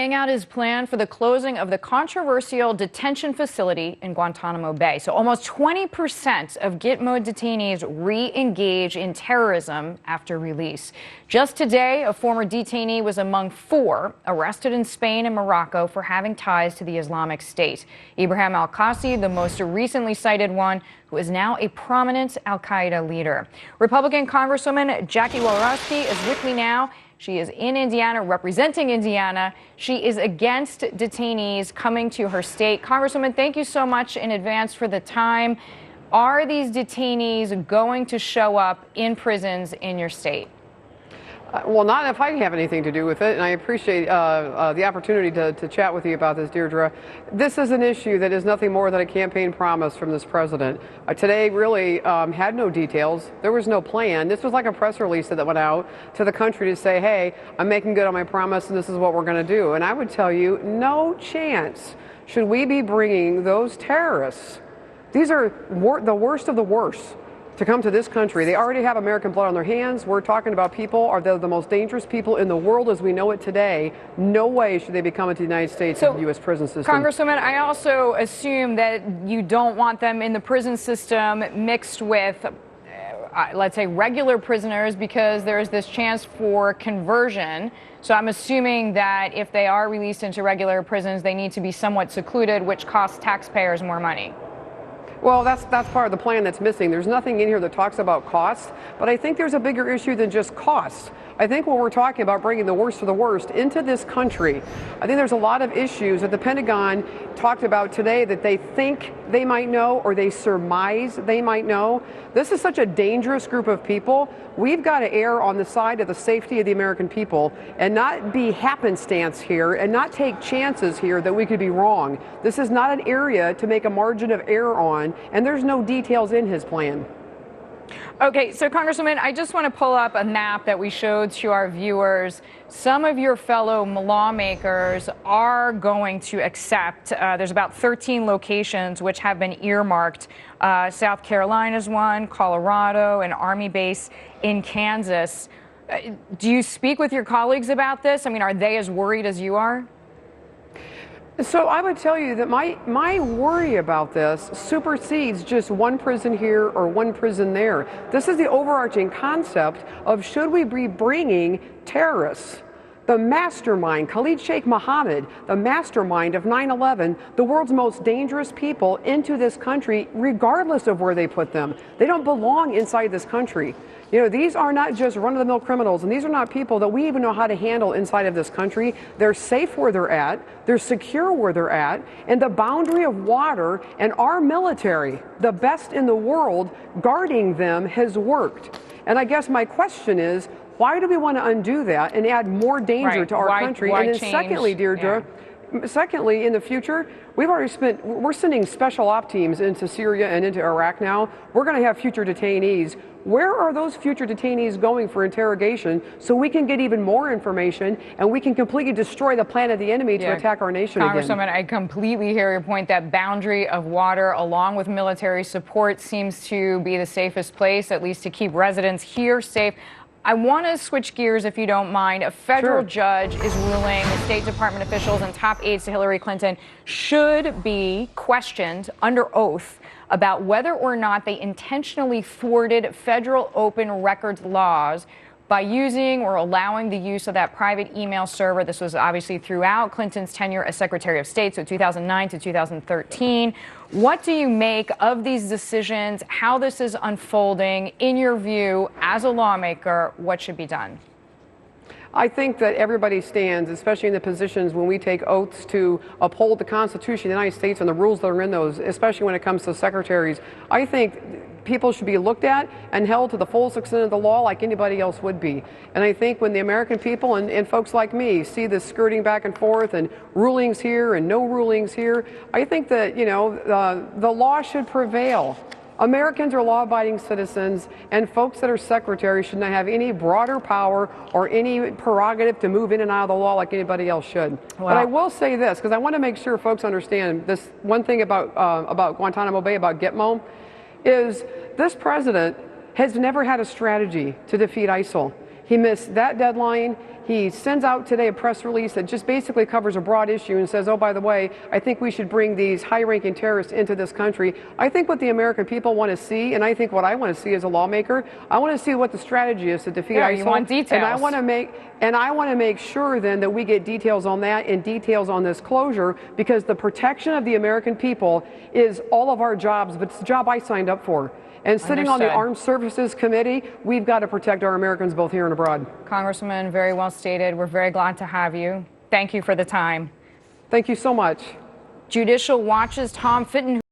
Laying out his plan for the closing of the controversial detention facility in Guantanamo Bay. So almost 20% of Gitmo detainees re-engage in terrorism after release. Just today, a former detainee was among 4 arrested in Spain and Morocco for having ties to the Islamic State. Ibrahim al-Qasi, the most recently cited one, who is now a prominent al-Qaeda leader. Republican Congresswoman Jackie Walorski is with me now. She is in Indiana, representing Indiana. She is against detainees coming to her state. Congresswoman, thank you so much in advance for the time. Are these detainees going to show up in prisons in your state? Well, not if I have anything to do with it, and I appreciate the opportunity to chat with you about this, Deirdre. This is an issue that is nothing more than a campaign promise from this president. Today really had no details. There was no plan. This was like a press release that went out to the country to say, hey, I'm making good on my promise, and this is what we're going to do. And I would tell you, no chance should we be bringing those terrorists. These are the worst of the worst to come to this country. They already have American blood on their hands. We're talking about people are the most dangerous people in the world as we know it today. No way should they be coming to the United States and the U.S. prison system. Congresswoman, I also assume that you don't want them in the prison system mixed with, let's say, regular prisoners, because there's this chance for conversion. So I'm assuming that if they are released into regular prisons, they need to be somewhat secluded, which costs taxpayers more money. Well, that's part of the plan that's missing. There's nothing in here that talks about costs, but I think there's a bigger issue than just costs. I think when we're talking about bringing the worst of the worst into this country, I think there's a lot of issues that the Pentagon talked about today that they think they might know or they surmise they might know. This is such a dangerous group of people. We've got to err on the side of the safety of the American people and not be happenstance here and not take chances here that we could be wrong. This is not an area to make a margin of error on, and there's no details in his plan. Okay, so Congresswoman, I just want to pull up a map that we showed to our viewers. Some of your fellow lawmakers are going to accept, there's about 13 locations which have been earmarked. South Carolina's one, Colorado, an Army base in Kansas. Do you speak with your colleagues about this? I mean, are they as worried as you are? So I would tell you that my worry about this supersedes just one prison here or one prison there. This is the overarching concept of should we be bringing terrorists, the mastermind, Khalid Sheikh Mohammed, the mastermind of 9/11, the world's most dangerous people into this country, regardless of where they put them. They don't belong inside this country. You know, these are not just run-of-the-mill criminals, and these are not people that we even know how to handle inside of this country. They're safe where they're at, they're secure where they're at, and the boundary of water and our military, the best in the world, guarding them has worked. And I guess my question is, why do we want to undo that and add more danger to our country? Why and then change? Secondly, Deirdre, secondly, in the future, we're sending special op teams into Syria and into Iraq now. We're going to have future detainees. Where are those future detainees going for interrogation so we can get even more information and we can completely destroy the plan of the enemy to attack our nation again? Congresswoman, I completely hear your point. That boundary of water along with military support seems to be the safest place, at least to keep residents here safe. I want to switch gears, if you don't mind. A federal judge is ruling the State Department officials and top aides to Hillary Clinton should be questioned under oath about whether or not they intentionally thwarted federal open records laws by using or allowing the use of that private email server. This was obviously throughout Clinton's tenure as Secretary of State, so 2009 to 2013. What do you make of these decisions, how this is unfolding? In your view, as a lawmaker, what should be done? I think that everybody stands, especially in the positions when we take oaths to uphold the Constitution of the United States and the rules that are in those, especially when it comes to secretaries. I think people should be looked at and held to the fullest extent of the law like anybody else would be. And I think when the American people and folks like me see this skirting back and forth and rulings here and no rulings here, I think that, you know, the law should prevail. Americans are law-abiding citizens, and folks that are secretaries should not have any broader power or any prerogative to move in and out of the law like anybody else should. Wow. But I will say this, because I want to make sure folks understand this one thing about Guantanamo Bay, about Gitmo, is this president has never had a strategy to defeat ISIL. He missed that deadline. He sends out today a press release that just basically covers a broad issue and says, oh, by the way, I think we should bring these high-ranking terrorists into this country. I think what the American people want to see, and I think what I want to see as a lawmaker, I want to see what the strategy is to defeat ISIL. You want details. And I want to make sure then that we get details on that and details on this closure, because the protection of the American people is all of our jobs, but it's the job I signed up for. And sitting on the Armed Services Committee, we've got to protect our Americans both here and abroad. Congressman, very well stated. We're very glad to have you. Thank you for the time. Thank you so much. Judicial Watch's Tom Fitton.